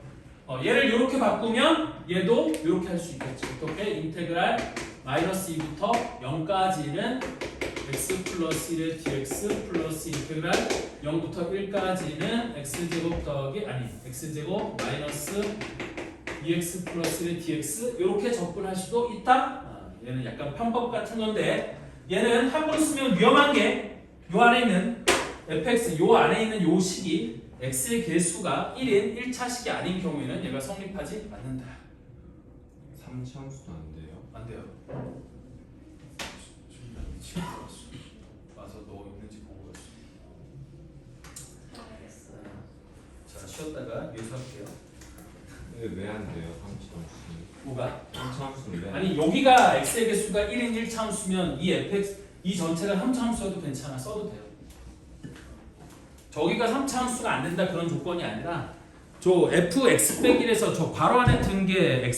얘를 이렇게 바꾸면 얘도 이렇게 할 수 있겠죠. 어떻게? 인테그랄 마이너스 2부터 0까지는 x 플러스 1의 dx 플러스 인테그랄 0부터 1까지는 x제곱 더하기 아니 x제곱 마이너스 2x 플러스 1의 dx 이렇게 접근할 수도 있다. 얘는 약간 편법 같은 건데 얘는 함부로 쓰면 위험한 게 요 안에 있는 fx 요 안에 있는 요 식이 x의 개수가 1인 1차식이 아닌 경우에는 얘가 성립하지 않는다. 3차함수도 안 돼요. 안 돼요. 와서 너 있는지 보고 있어. 알겠어요. 자 쉬었다가 예수할게요. 왜 안 돼요? 3차함수. 뭐가? 3차함수는 왜? 아니 여기가 x의 개수가 1인 1차함수면 이 fx 이 전체가 3차함수여도 괜찮아 써도 돼요. 저기가 3차함수가 안 된다 그런 조건이 아니라 저 fx 빼기에서 저 괄호 안에 든 게